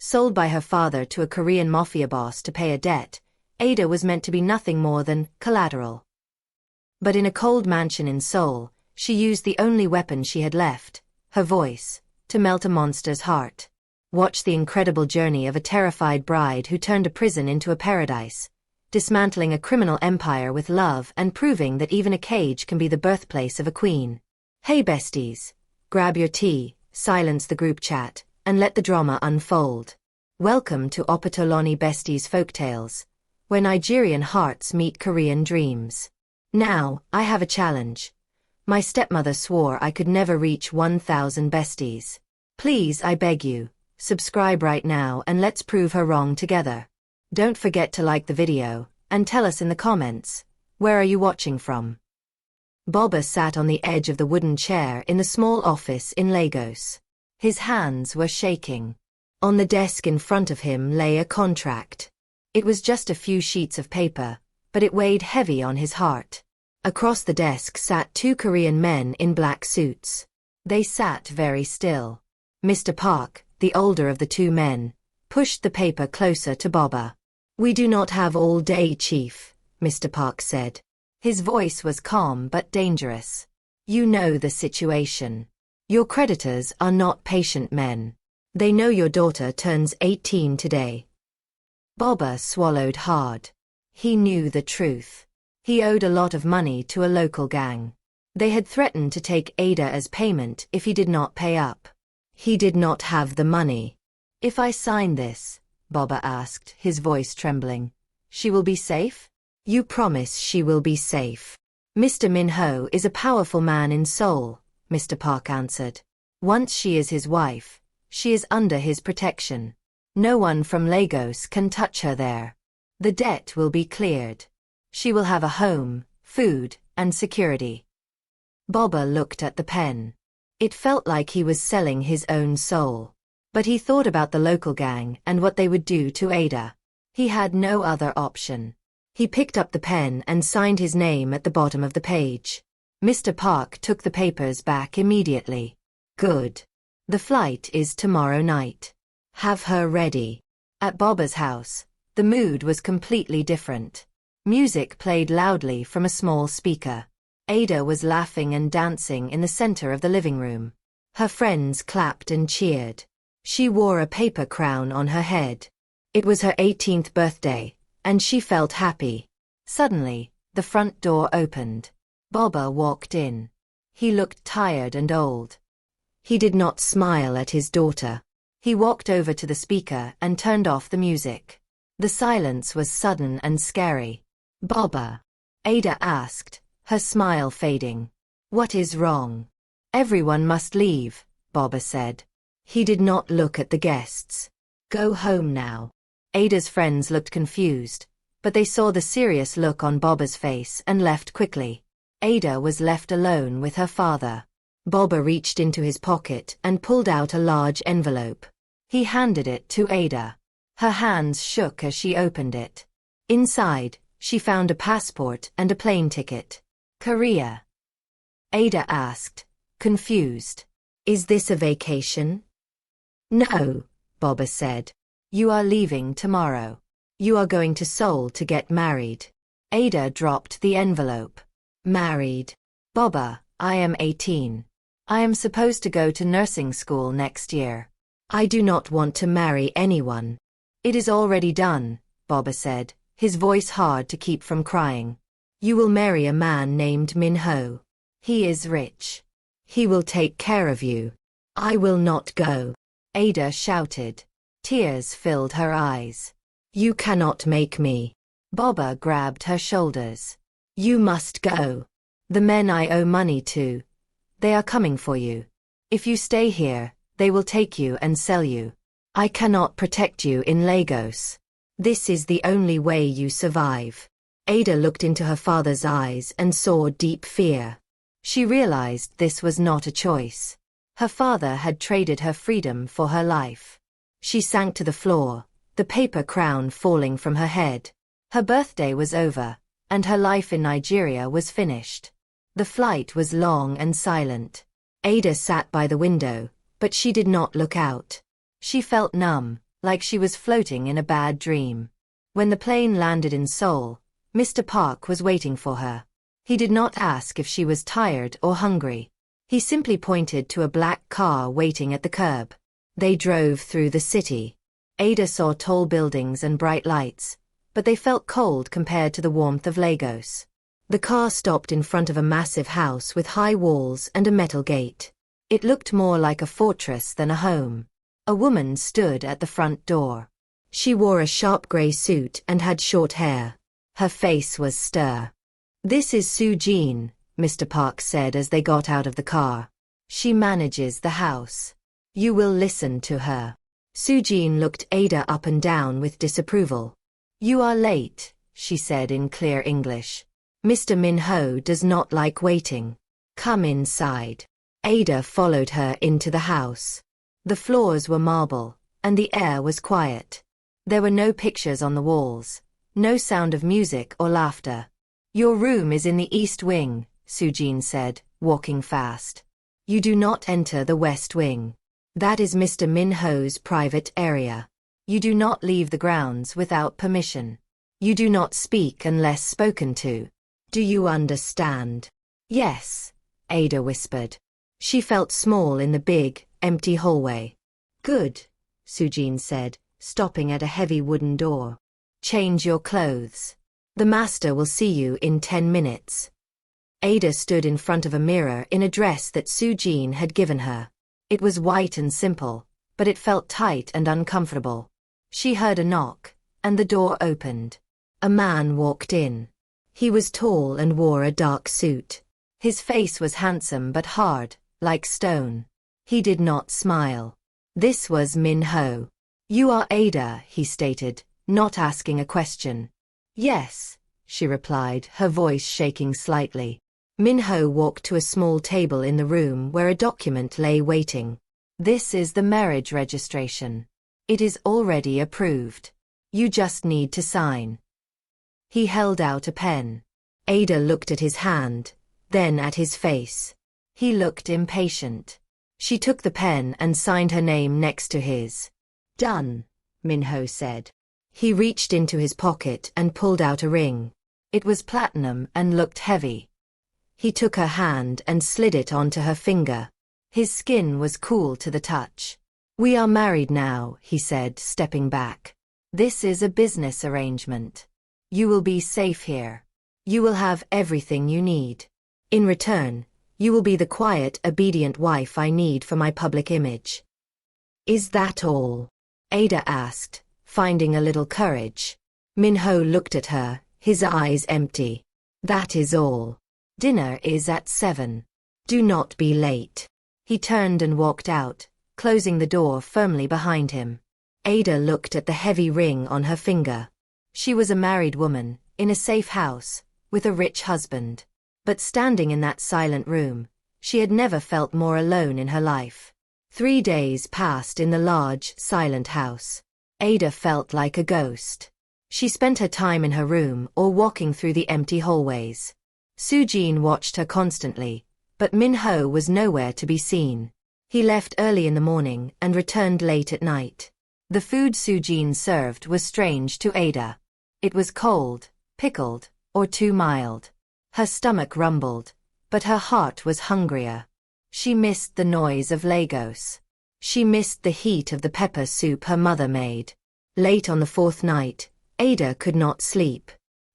Sold by her father to a Korean mafia boss to pay a debt, Ada was meant to be nothing more than collateral. But in a cold mansion in Seoul, she used the only weapon she had left, her voice, to melt a monster's heart. Watch the incredible journey of a terrified bride who turned a prison into a paradise, dismantling a criminal empire with love and proving that even a cage can be the birthplace of a queen. Hey besties, grab your tea, silence the group chat, and let the drama unfold. Welcome to OppaTolani Besties Folktales, where Nigerian hearts meet Korean dreams. Now, I have a challenge. My stepmother swore I could never reach 1,000 besties. Please, I beg you, subscribe right now and let's prove her wrong together. Don't forget to like the video, and tell us in the comments, where are you watching from? Bobba sat on the edge of the wooden chair in the small office in Lagos. His hands were shaking. On the desk in front of him lay a contract. It was just a few sheets of paper, but it weighed heavy on his heart. Across the desk sat two Korean men in black suits. They sat very still. Mr. Park, the older of the two men, pushed the paper closer to Bobba. "We do not have all day, Chief," Mr. Park said. His voice was calm but dangerous. "You know the situation. Your creditors are not patient men. They know your daughter turns 18 today." Bobba swallowed hard. He knew the truth. He owed a lot of money to a local gang. They had threatened to take Ada as payment if he did not pay up. He did not have the money. "If I sign this," Bobba asked, his voice trembling, "she will be safe?" "You promise she will be safe. Mr. Min-ho is a powerful man in Seoul," Mr. Park answered. "Once she is his wife, she is under his protection. No one from Lagos can touch her there. The debt will be cleared. She will have a home, food, and security." Bobba looked at the pen. It felt like he was selling his own soul. But he thought about the local gang and what they would do to Ada. He had no other option. He picked up the pen and signed his name at the bottom of the page. Mr. Park took the papers back immediately. "Good. The flight is tomorrow night. Have her ready." At Bobba's house, the mood was completely different. Music played loudly from a small speaker. Ada was laughing and dancing in the center of the living room. Her friends clapped and cheered. She wore a paper crown on her head. It was her 18th birthday, and she felt happy. Suddenly, the front door opened. Bobba walked in. He looked tired and old. He did not smile at his daughter. He walked over to the speaker and turned off the music. The silence was sudden and scary. "Bobba?" Ada asked, her smile fading. "What is wrong?" "Everyone must leave," Bobba said. He did not look at the guests. "Go home now." Ada's friends looked confused, but they saw the serious look on Bobba's face and left quickly. Ada was left alone with her father. Bobba reached into his pocket and pulled out a large envelope. He handed it to Ada. Her hands shook as she opened it. Inside, she found a passport and a plane ticket. "Korea?" Ada asked, confused. "Is this a vacation?" "No," Bobba said. "You are leaving tomorrow. You are going to Seoul to get married." Ada dropped the envelope. "Married? Bobba, I am 18. I am supposed to go to nursing school next year. I do not want to marry anyone." "It is already done," Bobba said, his voice hard to keep from crying. "You will marry a man named Min-ho. He is rich. He will take care of you." "I will not go," Ada shouted. Tears filled her eyes. "You cannot make me." Bobba grabbed her shoulders. "You must go. The men I owe money to, they are coming for you. If you stay here, they will take you and sell you. I cannot protect you in Lagos. This is the only way you survive." Ada looked into her father's eyes and saw deep fear. She realized this was not a choice. Her father had traded her freedom for her life. She sank to the floor, the paper crown falling from her head. Her birthday was over, and her life in Nigeria was finished. The flight was long and silent. Ada sat by the window, but she did not look out. She felt numb, like she was floating in a bad dream. When the plane landed in Seoul, Mr. Park was waiting for her. He did not ask if she was tired or hungry. He simply pointed to a black car waiting at the curb. They drove through the city. Ada saw tall buildings and bright lights, but they felt cold compared to the warmth of Lagos. The car stopped in front of a massive house with high walls and a metal gate. It looked more like a fortress than a home. A woman stood at the front door. She wore a sharp gray suit and had short hair. Her face was stern. "This is Soo-jin," Mr. Park said as they got out of the car. "She manages the house. You will listen to her." Soo-jin looked Ada up and down with disapproval. "You are late," she said in clear English. "Mr. Min-ho does not like waiting. Come inside." Ada followed her into the house. The floors were marble, and the air was quiet. There were no pictures on the walls, no sound of music or laughter. "Your room is in the East Wing," Soo-jin said, walking fast. "You do not enter the West Wing. That is Mr. Min-ho's private area. You do not leave the grounds without permission. You do not speak unless spoken to. Do you understand?" "Yes," Ada whispered. She felt small in the big, empty hallway. "Good," Soo-jin said, stopping at a heavy wooden door. "Change your clothes. The master will see you in 10 minutes. Ada stood in front of a mirror in a dress that Soo-jin had given her. It was white and simple, but it felt tight and uncomfortable. She heard a knock, and the door opened. A man walked in. He was tall and wore a dark suit. His face was handsome but hard, like stone. He did not smile. This was Min-ho. "You are Ada," he stated, not asking a question. "Yes," she replied, her voice shaking slightly. Min-ho walked to a small table in the room where a document lay waiting. "This is the marriage registration. It is already approved. You just need to sign." He held out a pen. Ada looked at his hand, then at his face. He looked impatient. She took the pen and signed her name next to his. "Done," Min-ho said. He reached into his pocket and pulled out a ring. It was platinum and looked heavy. He took her hand and slid it onto her finger. His skin was cool to the touch. "We are married now," he said, stepping back. "This is a business arrangement. You will be safe here. You will have everything you need. In return, you will be the quiet, obedient wife I need for my public image." "Is that all?" Ada asked, finding a little courage. Min-ho looked at her, his eyes empty. "That is all. Dinner is at 7. Do not be late." He turned and walked out, closing the door firmly behind him. Ada looked at the heavy ring on her finger. She was a married woman, in a safe house, with a rich husband. But standing in that silent room, she had never felt more alone in her life. 3 days passed in the large, silent house. Ada felt like a ghost. She spent her time in her room or walking through the empty hallways. Soo-jin watched her constantly, but Min-ho was nowhere to be seen. He left early in the morning and returned late at night. The food Soo-jin served was strange to Ada. It was cold, pickled, or too mild. Her stomach rumbled, but her heart was hungrier. She missed the noise of Lagos. She missed the heat of the pepper soup her mother made. Late on the 4th night, Ada could not sleep.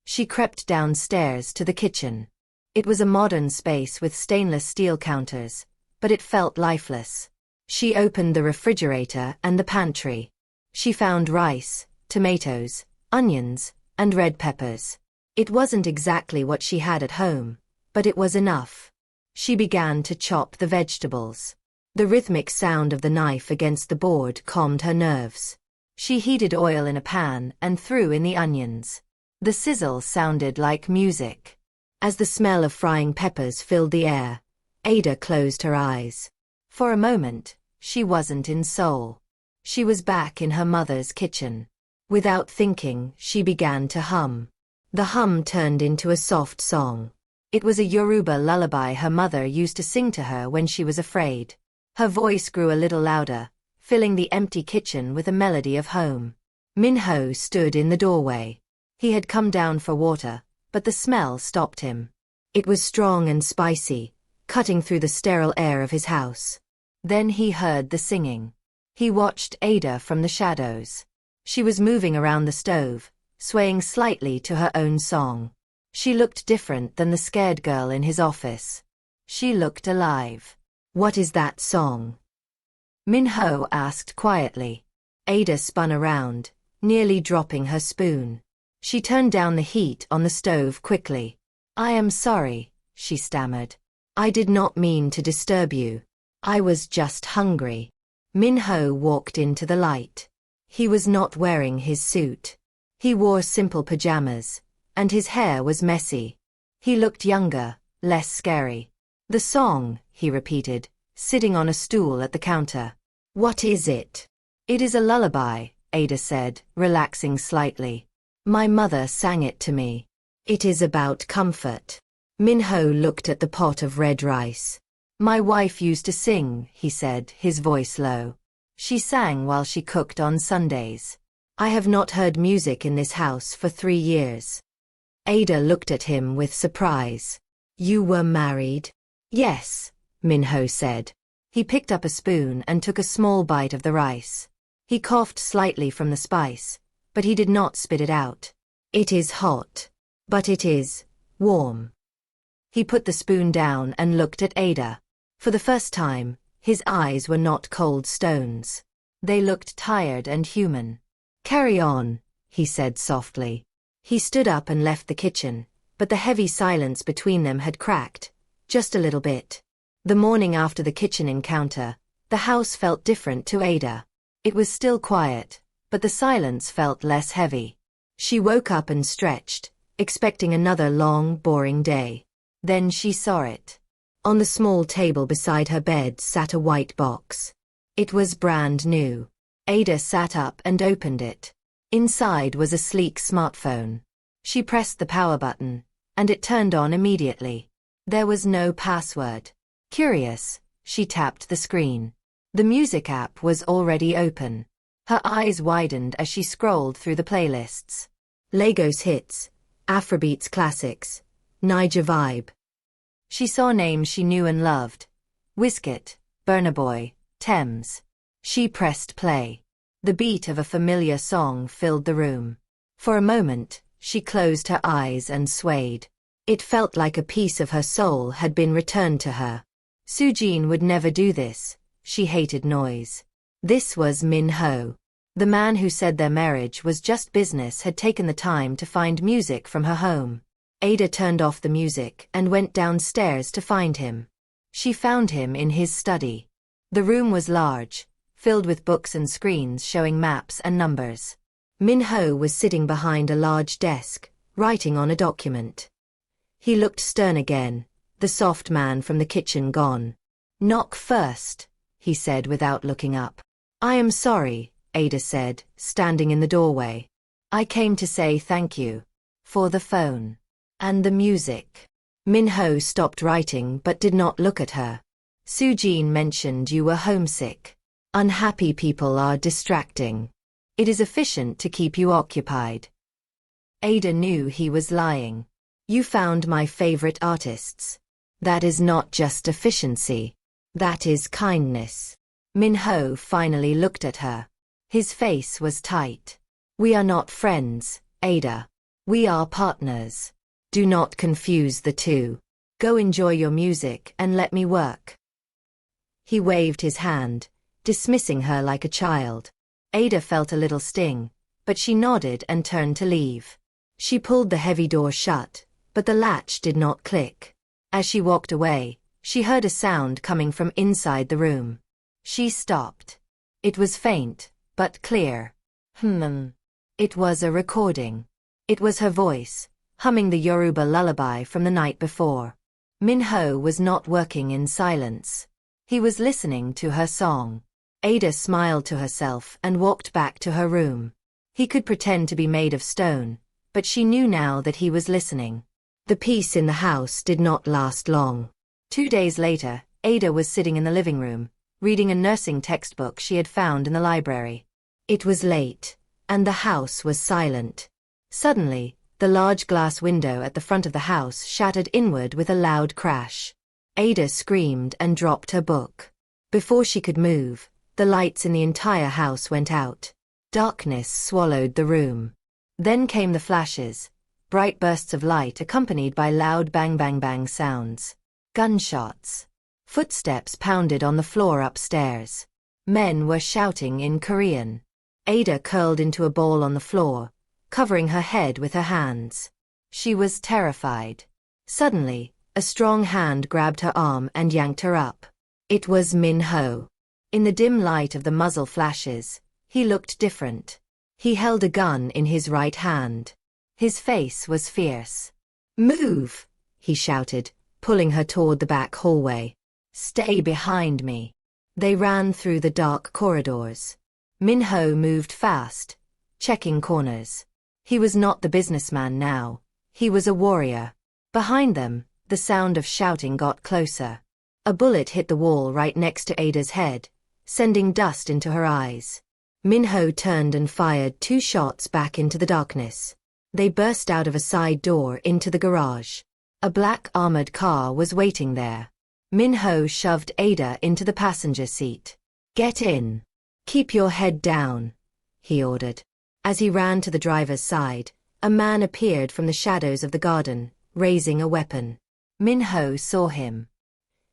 She crept downstairs to the kitchen. It was a modern space with stainless steel counters, but it felt lifeless. She opened the refrigerator and the pantry. She found rice, tomatoes, onions, and red peppers. It wasn't exactly what she had at home, but it was enough. She began to chop the vegetables. The rhythmic sound of the knife against the board calmed her nerves. She heated oil in a pan and threw in the onions. The sizzle sounded like music. As the smell of frying peppers filled the air, Ada closed her eyes. For a moment, she wasn't in Seoul. She was back in her mother's kitchen. Without thinking, she began to hum. The hum turned into a soft song. It was a Yoruba lullaby her mother used to sing to her when she was afraid. Her voice grew a little louder, filling the empty kitchen with a melody of home. Minho stood in the doorway. He had come down for water, but the smell stopped him. It was strong and spicy, cutting through the sterile air of his house. Then he heard the singing. He watched Ada from the shadows. She was moving around the stove, swaying slightly to her own song. She looked different than the scared girl in his office. She looked alive. "What is that song?" Minho asked quietly. Ada spun around, nearly dropping her spoon. She turned down the heat on the stove quickly. "I am sorry," she stammered. "I did not mean to disturb you. I was just hungry." Minho walked into the light. He was not wearing his suit. He wore simple pajamas, and his hair was messy. He looked younger, less scary. "The song," he repeated, sitting on a stool at the counter. "What is it?" "It is a lullaby," Ada said, relaxing slightly. "My mother sang it to me. It is about comfort." Minho looked at the pot of red rice. "My wife used to sing," he said, his voice low. "She sang while she cooked on Sundays. I have not heard music in this house for 3 years." Ada looked at him with surprise. "You were married?" "Yes," Minho said. He picked up a spoon and took a small bite of the rice. He coughed slightly from the spice, but he did not spit it out. "It is hot. But it is warm." He put the spoon down and looked at Ada. For the first time, his eyes were not cold stones. They looked tired and human. "Carry on," he said softly. He stood up and left the kitchen, but the heavy silence between them had cracked, just a little bit. The morning after the kitchen encounter, the house felt different to Ada. It was still quiet, but the silence felt less heavy. She woke up and stretched, expecting another long, boring day. Then she saw it. On the small table beside her bed sat a white box. It was brand new. Ada sat up and opened it. Inside was a sleek smartphone. She pressed the power button, and it turned on immediately. There was no password. Curious, she tapped the screen. The music app was already open. Her eyes widened as she scrolled through the playlists. Lagos hits, Afrobeats classics, Niger vibe. She saw names she knew and loved. Wizkid, Burna Boy, Thames. She pressed play. The beat of a familiar song filled the room. For a moment, she closed her eyes and swayed. It felt like a piece of her soul had been returned to her. Sujin would never do this. She hated noise. This was Minho. The man who said their marriage was just business had taken the time to find music from her home. Ada turned off the music and went downstairs to find him. She found him in his study. The room was large, filled with books and screens showing maps and numbers. Minho was sitting behind a large desk, writing on a document. He looked stern again, the soft man from the kitchen gone. "Knock first," he said without looking up. "I am sorry," Ada said, standing in the doorway. "I came to say thank you. For the phone. And the music." Minho stopped writing but did not look at her. "Sujin mentioned you were homesick. Unhappy people are distracting. It is efficient to keep you occupied." Ada knew he was lying. "You found my favorite artists. That is not just efficiency. That is kindness." Minho finally looked at her. His face was tight. "We are not friends, Ada. We are partners. Do not confuse the two. Go enjoy your music and let me work." He waved his hand, dismissing her like a child. Ada felt a little sting, but she nodded and turned to leave. She pulled the heavy door shut, but the latch did not click. As she walked away, she heard a sound coming from inside the room. She stopped. It was faint, but clear. It was a recording. It was her voice, humming the Yoruba lullaby from the night before. Minho was not working in silence. He was listening to her song. Ada smiled to herself and walked back to her room. He could pretend to be made of stone, but she knew now that he was listening. The peace in the house did not last long. 2 days later, Ada was sitting in the living room, reading a nursing textbook she had found in the library. It was late, and the house was silent. Suddenly, the large glass window at the front of the house shattered inward with a loud crash. Ada screamed and dropped her book. Before she could move, the lights in the entire house went out. Darkness swallowed the room. Then came the flashes, bright bursts of light accompanied by loud bang bang bang sounds. Gunshots. Footsteps pounded on the floor upstairs. Men were shouting in Korean. Ada curled into a ball on the floor, covering her head with her hands. She was terrified. Suddenly, a strong hand grabbed her arm and yanked her up. It was Min-ho. In the dim light of the muzzle flashes, he looked different. He held a gun in his right hand. His face was fierce. "Move!" he shouted, pulling her toward the back hallway. "Stay behind me." They ran through the dark corridors. Min-ho moved fast, checking corners. He was not the businessman now. He was a warrior. Behind them, the sound of shouting got closer. A bullet hit the wall right next to Ada's head, sending dust into her eyes. Min-ho turned and fired 2 shots back into the darkness. They burst out of a side door into the garage. A black armored car was waiting there. Min-ho shoved Ada into the passenger seat. "Get in. Keep your head down," he ordered. As he ran to the driver's side, a man appeared from the shadows of the garden, raising a weapon. Min-ho saw him.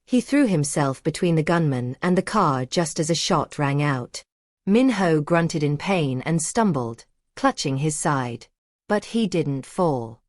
He threw himself between the gunman and the car just as a shot rang out. Min-ho grunted in pain and stumbled, clutching his side. But he didn't fall.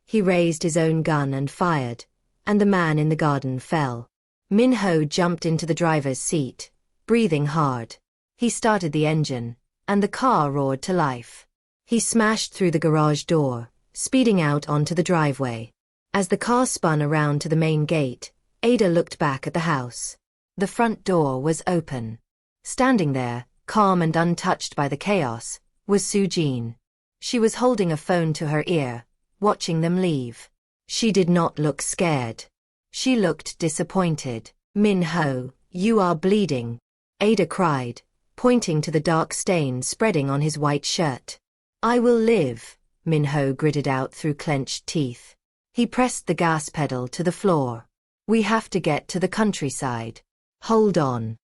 He raised his own gun and fired, and the man in the garden fell. Min-ho jumped into the driver's seat, breathing hard. He started the engine, and the car roared to life. He smashed through the garage door, speeding out onto the driveway. As the car spun around to the main gate, Ada looked back at the house. The front door was open. Standing there, calm and untouched by the chaos, was Soo-jin. She was holding a phone to her ear, watching them leave. She did not look scared. She looked disappointed. "Min-ho, you are bleeding," Ada cried, pointing to the dark stain spreading on his white shirt. "I will live," Min-ho gritted out through clenched teeth. He pressed the gas pedal to the floor. "We have to get to the countryside. Hold on."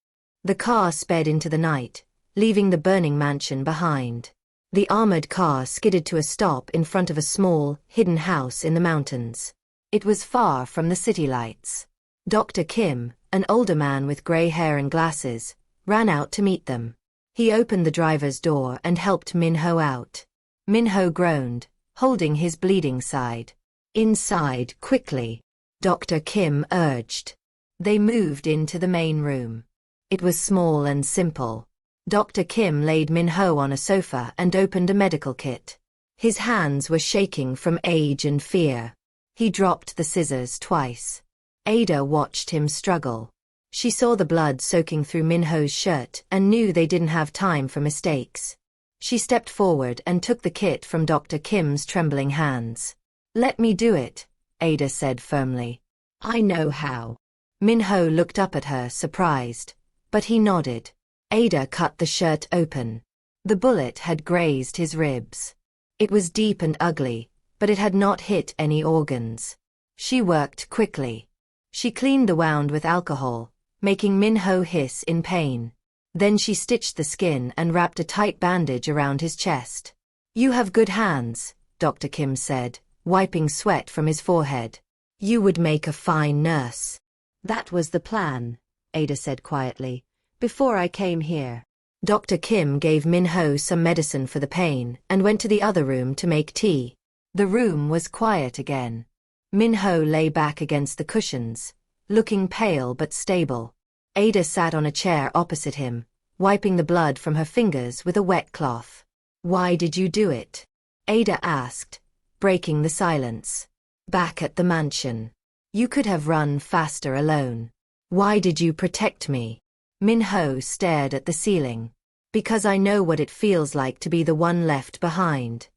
The car sped into the night, leaving the burning mansion behind. The armored car skidded to a stop in front of a small, hidden house in the mountains. It was far from the city lights. Dr. Kim, an older man with gray hair and glasses, ran out to meet them. He opened the driver's door and helped Min-ho out. Min-ho groaned, holding his bleeding side. "Inside, quickly," Dr. Kim urged. They moved into the main room. It was small and simple. Dr. Kim laid Min-ho on a sofa and opened a medical kit. His hands were shaking from age and fear. He dropped the scissors twice. Ada watched him struggle. She saw the blood soaking through Min-ho's shirt and knew they didn't have time for mistakes. She stepped forward and took the kit from Dr. Kim's trembling hands. "Let me do it," Ada said firmly. "I know how." Min-ho looked up at her, surprised, but he nodded. Ada cut the shirt open. The bullet had grazed his ribs. It was deep and ugly, but it had not hit any organs. She worked quickly. She cleaned the wound with alcohol, making Min-ho hiss in pain. Then she stitched the skin and wrapped a tight bandage around his chest. "You have good hands," Dr. Kim said, wiping sweat from his forehead. "You would make a fine nurse." "That was the plan," Ada said quietly, "before I came here." Dr. Kim gave Min-ho some medicine for the pain and went to the other room to make tea. The room was quiet again. Min-ho lay back against the cushions, looking pale but stable. Ada sat on a chair opposite him, wiping the blood from her fingers with a wet cloth. "Why did you do it?" Ada asked, breaking the silence. "Back at the mansion. You could have run faster alone. Why did you protect me?" Min-ho stared at the ceiling. "Because I know what it feels like to be the one left behind."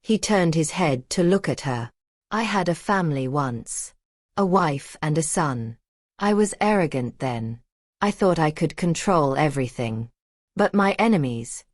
He turned his head to look at her. "I had a family once. A wife and a son. I was arrogant then. I thought I could control everything. But my enemies,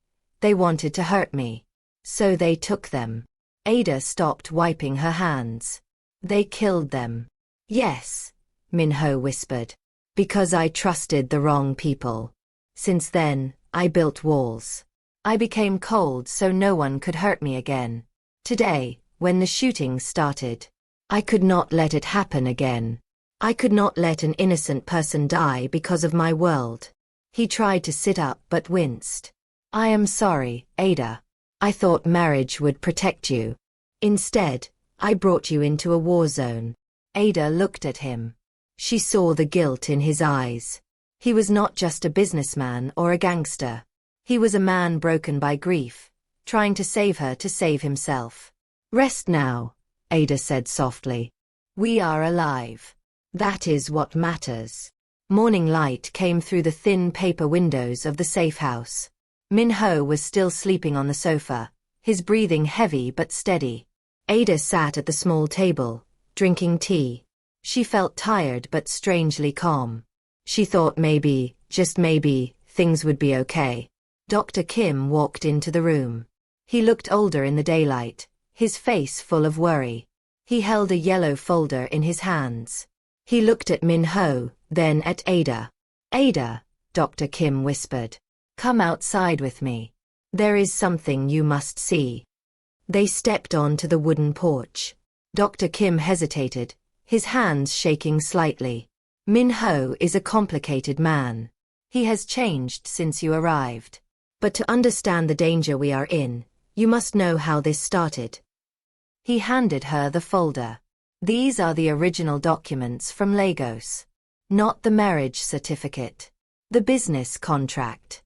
they wanted to hurt me. So they took them. Ada stopped wiping her hands. They killed them. Yes, Minho whispered. Because I trusted the wrong people. Since then, I built walls. I became cold so no one could hurt me again. Today, when the shooting started, I could not let it happen again. I could not let an innocent person die because of my world. He tried to sit up but winced. I am sorry, Ada. I thought marriage would protect you. Instead, I brought you into a war zone. Ada looked at him. She saw the guilt in his eyes. He was not just a businessman or a gangster. He was a man broken by grief, trying to save her to save himself. Rest now, Ada said softly. We are alive. That is what matters. Morning light came through the thin paper windows of the safe house. Minho was still sleeping on the sofa, his breathing heavy but steady. Ada sat at the small table, drinking tea. She felt tired but strangely calm. She thought maybe, just maybe, things would be okay. Dr. Kim walked into the room. He looked older in the daylight, his face full of worry. He held a yellow folder in his hands. He looked at Minho, then at Ada. Ada, Dr. Kim whispered. Come outside with me. There is something you must see. They stepped onto the wooden porch. Dr. Kim hesitated, his hands shaking slightly. Minho is a complicated man. He has changed since you arrived. But to understand the danger we are in, you must know how this started. He handed her the folder. These are the original documents from Lagos. Not the marriage certificate. The business contract.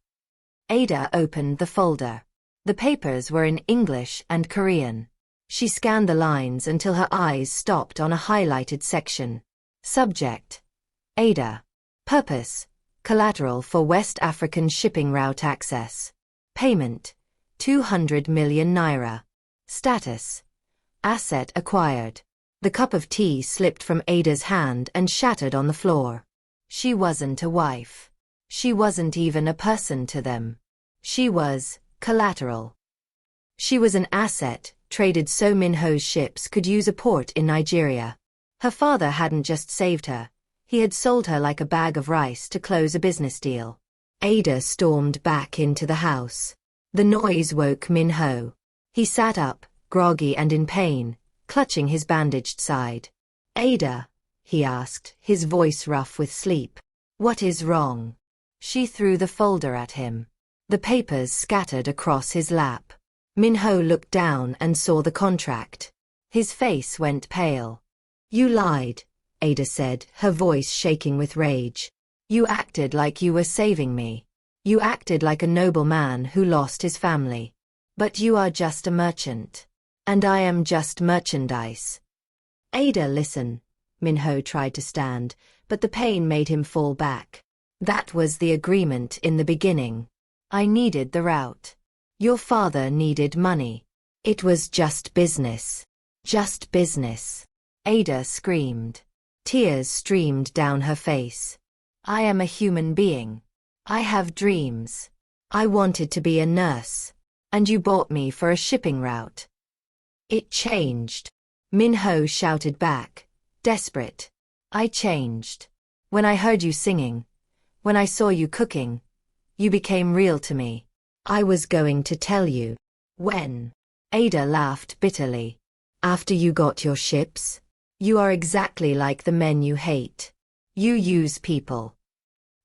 Ada opened the folder. The papers were in English and Korean. She scanned the lines until her eyes stopped on a highlighted section. Subject: Ada. Purpose: collateral for West African shipping route access. Payment: 200 million naira. Status: asset acquired. The cup of tea slipped from Ada's hand and shattered on the floor. She wasn't a wife. She wasn't even a person to them. She was collateral. She was an asset, traded so Minho's ships could use a port in Nigeria. Her father hadn't just saved her. He had sold her like a bag of rice to close a business deal. Ada stormed back into the house. The noise woke Minho. He sat up, groggy and in pain, clutching his bandaged side. Ada, he asked, his voice rough with sleep. What is wrong? She threw the folder at him. The papers scattered across his lap. Minho looked down and saw the contract. His face went pale. You lied, Ada said, her voice shaking with rage. You acted like you were saving me. You acted like a noble man who lost his family. But you are just a merchant. And I am just merchandise. Ada, listen. Minho tried to stand, but the pain made him fall back. That was the agreement in the beginning. I needed the route. Your father needed money. It was just business. Just business. Ada screamed. Tears streamed down her face. I am a human being. I have dreams. I wanted to be a nurse. And you bought me for a shipping route. It changed. Minho shouted back, desperate. I changed. When I heard you singing, when I saw you cooking, you became real to me. I was going to tell you. When? Ada laughed bitterly. After you got your ships? You are exactly like the men you hate. You use people.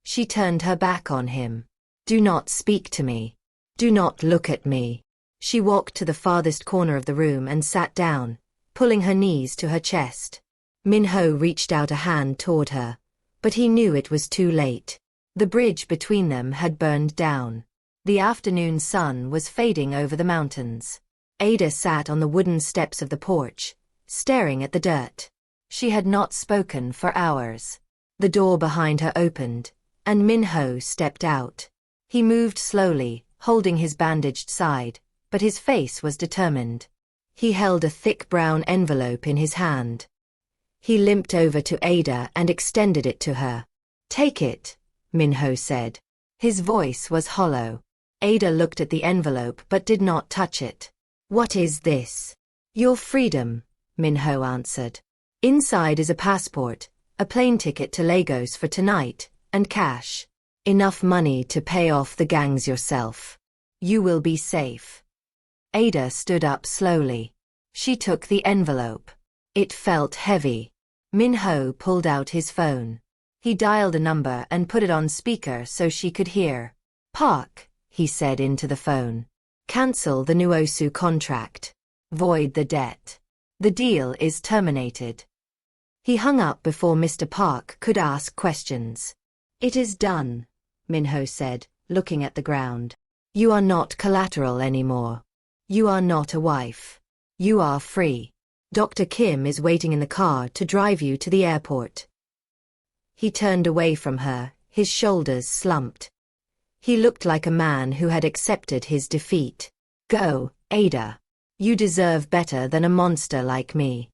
She turned her back on him. Do not speak to me. Do not look at me. She walked to the farthest corner of the room and sat down, pulling her knees to her chest. Minho reached out a hand toward her, but he knew it was too late. The bridge between them had burned down. The afternoon sun was fading over the mountains. Ada sat on the wooden steps of the porch, staring at the dirt. She had not spoken for hours. The door behind her opened, and Minho stepped out. He moved slowly, holding his bandaged side, but his face was determined. He held a thick brown envelope in his hand. He limped over to Ada and extended it to her. Take it, Minho said. His voice was hollow. Ada looked at the envelope but did not touch it. What is this? Your freedom, Minho answered. Inside is a passport, a plane ticket to Lagos for tonight, and cash. Enough money to pay off the gangs yourself. You will be safe. Ada stood up slowly. She took the envelope. It felt heavy. Minho pulled out his phone. He dialed a number and put it on speaker so she could hear. Park, he said into the phone. Cancel the Nuosu contract. Void the debt. The deal is terminated. He hung up before Mr. Park could ask questions. It is done, Minho said, looking at the ground. You are not collateral anymore. You are not a wife. You are free. Dr. Kim is waiting in the car to drive you to the airport. He turned away from her, his shoulders slumped. He looked like a man who had accepted his defeat. Go, Ada. You deserve better than a monster like me.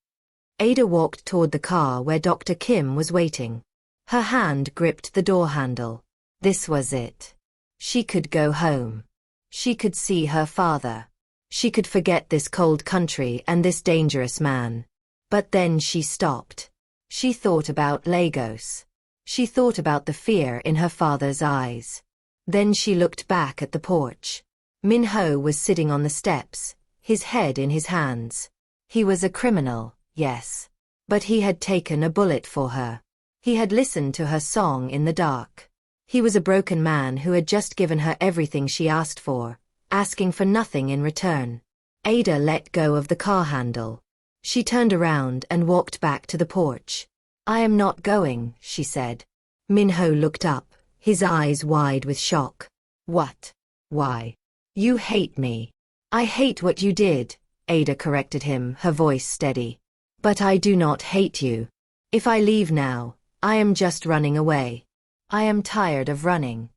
Ada walked toward the car where Dr. Kim was waiting. Her hand gripped the door handle. This was it. She could go home. She could see her father. She could forget this cold country and this dangerous man. But then she stopped. She thought about Lagos. She thought about the fear in her father's eyes. Then she looked back at the porch. Minho was sitting on the steps, his head in his hands. He was a criminal, yes. But he had taken a bullet for her. He had listened to her song in the dark. He was a broken man who had just given her everything she asked for, asking for nothing in return. Ada let go of the car handle. She turned around and walked back to the porch. I am not going, she said. Minho looked up, his eyes wide with shock. What? Why? You hate me. I hate what you did, Ada corrected him, her voice steady. But I do not hate you. If I leave now, I am just running away. I am tired of running.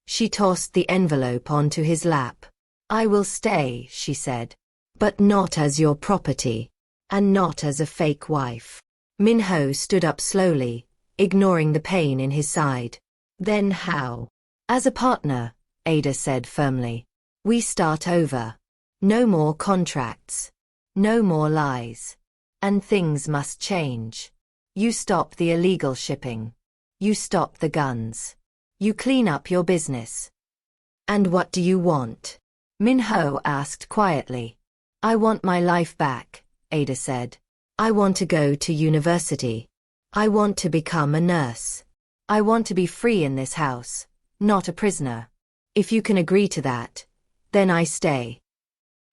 She tossed the envelope onto his lap. I will stay, she said. But not as your property. And not as a fake wife. Minho stood up slowly, ignoring the pain in his side. Then how? As a partner, Ada said firmly. We start over. No more contracts. No more lies. And things must change. You stop the illegal shipping. You stop the guns. You clean up your business. And what do you want? Minho asked quietly. I want my life back, Ada said. I want to go to university. I want to become a nurse. I want to be free in this house, not a prisoner. If you can agree to that, then I stay.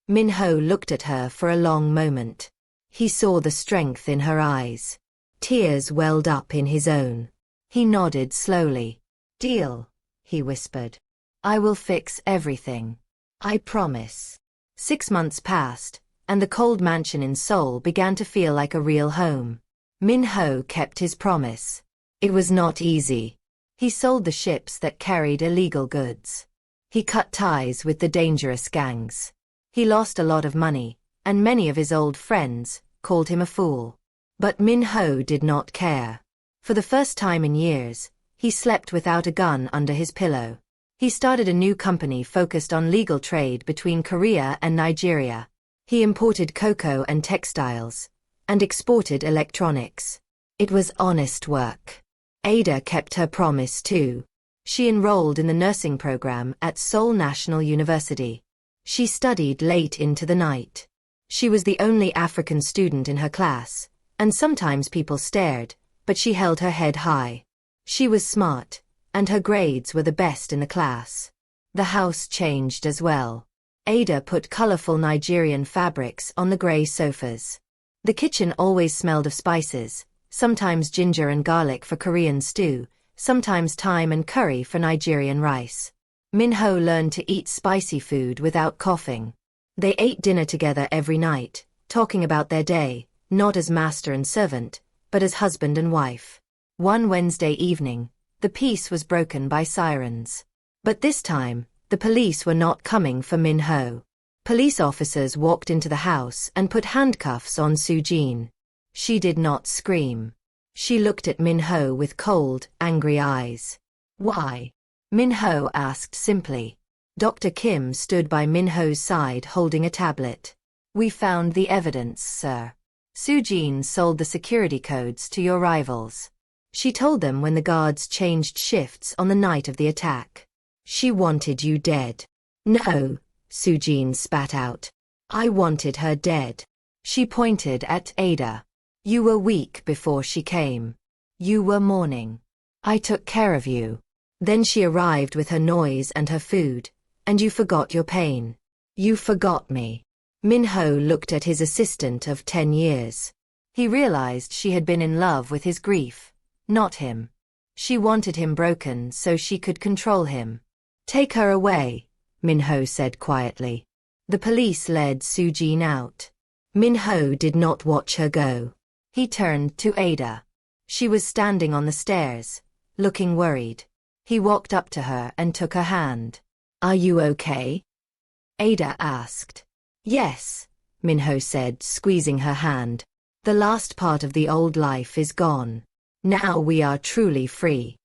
Minho looked at her for a long moment. He saw the strength in her eyes. Tears welled up in his own. He nodded slowly. Deal, he whispered. I will fix everything. I promise. 6 months passed, and the cold mansion in Seoul began to feel like a real home. Minho kept his promise. It was not easy. He sold the ships that carried illegal goods. He cut ties with the dangerous gangs. He lost a lot of money, and many of his old friends called him a fool. But Minho did not care. For the first time in years, he slept without a gun under his pillow. He started a new company focused on legal trade between Korea and Nigeria. He imported cocoa and textiles, and exported electronics. It was honest work. Ada kept her promise too. She enrolled in the nursing program at Seoul National University. She studied late into the night. She was the only African student in her class, and sometimes people stared, but she held her head high. She was smart, and her grades were the best in the class. The house changed as well. Ada put colorful Nigerian fabrics on the gray sofas. The kitchen always smelled of spices, sometimes ginger and garlic for Korean stew, sometimes thyme and curry for Nigerian rice. Minho learned to eat spicy food without coughing. They ate dinner together every night, talking about their day, not as master and servant, but as husband and wife. One Wednesday evening, the peace was broken by sirens. But this time, the police were not coming for Minho. Police officers walked into the house and put handcuffs on Soo-jin. She did not scream. She looked at Minho with cold, angry eyes. Why? Min-ho asked simply. Dr. Kim stood by Min-ho's side holding a tablet. We found the evidence, sir. Soo-jin sold the security codes to your rivals. She told them when the guards changed shifts on the night of the attack. She wanted you dead. No, Soo-jin spat out. I wanted her dead. She pointed at Ada. You were weak before she came. You were mourning. I took care of you. Then she arrived with her noise and her food, and you forgot your pain. You forgot me. Min-ho looked at his assistant of 10 years. He realized she had been in love with his grief, not him. She wanted him broken so she could control him. Take her away, Min-ho said quietly. The police led Soo-jin out. Min-ho did not watch her go. He turned to Ada. She was standing on the stairs, looking worried. He walked up to her and took her hand. Are you okay? Ada asked. Yes, Min-ho said, squeezing her hand. The last part of the old life is gone. Now we are truly free.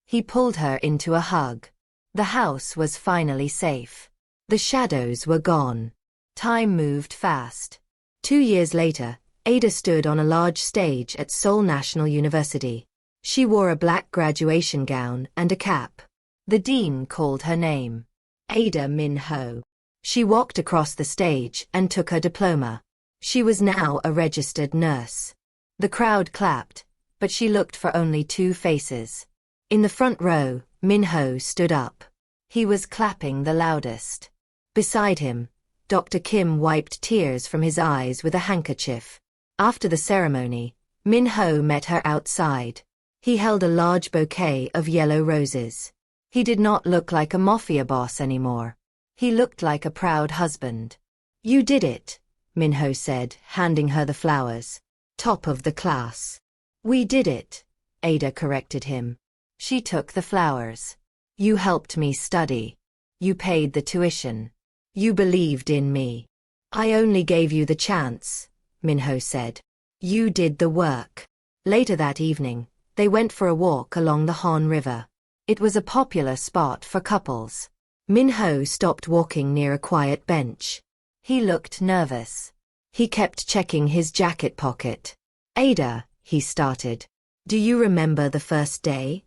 He pulled her into a hug. The house was finally safe. The shadows were gone. Time moved fast. 2 years later, Ada stood on a large stage at Seoul National University. She wore a black graduation gown and a cap. The dean called her name. Ada Min-ho. She walked across the stage and took her diploma. She was now a registered nurse. The crowd clapped, but she looked for only 2 faces. In the front row, Min-ho stood up. He was clapping the loudest. Beside him, Dr. Kim wiped tears from his eyes with a handkerchief. After the ceremony, Min-ho met her outside. He held a large bouquet of yellow roses. He did not look like a mafia boss anymore. He looked like a proud husband. You did it, Min-ho said, handing her the flowers. Top of the class. We did it, Ada corrected him. She took the flowers. You helped me study. You paid the tuition. You believed in me. I only gave you the chance, Min-ho said. You did the work. Later that evening, they went for a walk along the Han River. It was a popular spot for couples. Min-ho stopped walking near a quiet bench. He looked nervous. He kept checking his jacket pocket. Ada, he started. Do you remember the first day?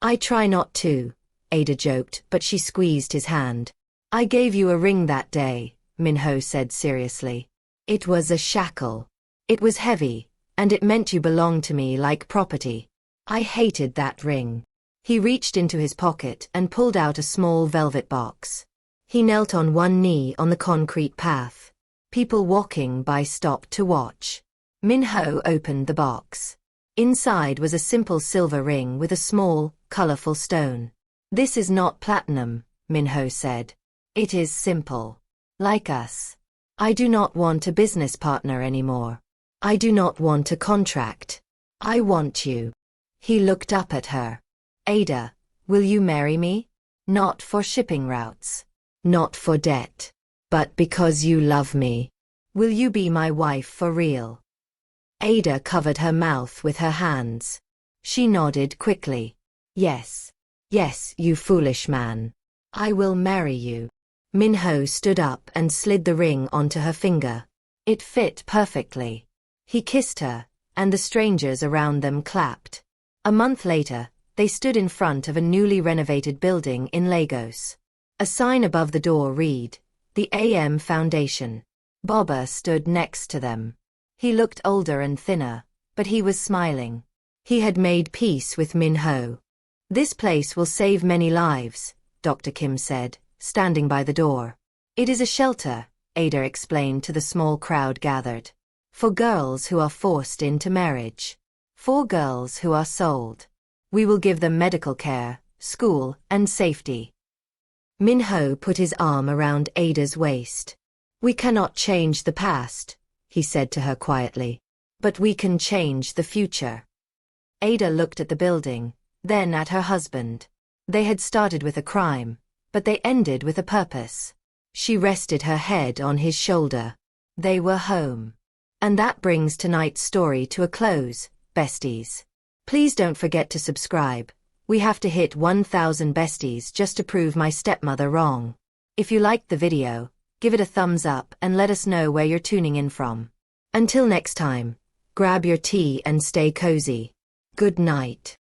I try not to, Ada joked, but she squeezed his hand. I gave you a ring that day, Min-ho said seriously. It was a shackle. It was heavy, and it meant you belonged to me like property. I hated that ring. He reached into his pocket and pulled out a small velvet box. He knelt on one knee on the concrete path. People walking by stopped to watch. Min-ho opened the box. Inside was a simple silver ring with a small, colorful stone. This is not platinum, Min-ho said. It is simple. Like us. I do not want a business partner anymore. I do not want a contract. I want you. He looked up at her. Ada, will you marry me? Not for shipping routes. Not for debt. But because you love me. Will you be my wife for real? Ada covered her mouth with her hands. She nodded quickly. Yes. Yes, you foolish man. I will marry you. Min-ho stood up and slid the ring onto her finger. It fit perfectly. He kissed her, and the strangers around them clapped. A month later, they stood in front of a newly renovated building in Lagos. A sign above the door read, The AM Foundation. Bobba stood next to them. He looked older and thinner, but he was smiling. He had made peace with Min-ho. This place will save many lives, Dr. Kim said, standing by the door. It is a shelter, Ada explained to the small crowd gathered. For girls who are forced into marriage. For girls who are sold. We will give them medical care, school, and safety. Min-ho put his arm around Ada's waist. We cannot change the past, he said to her quietly. But we can change the future. Ada looked at the building, then at her husband. They had started with a crime, but they ended with a purpose. She rested her head on his shoulder. They were home. And that brings tonight's story to a close, besties. Please don't forget to subscribe, We have to hit 1,000 besties just to prove my stepmother wrong. If you liked the video, give it a thumbs up and let us know where you're tuning in from. Until next time, grab your tea and stay cozy. Good night.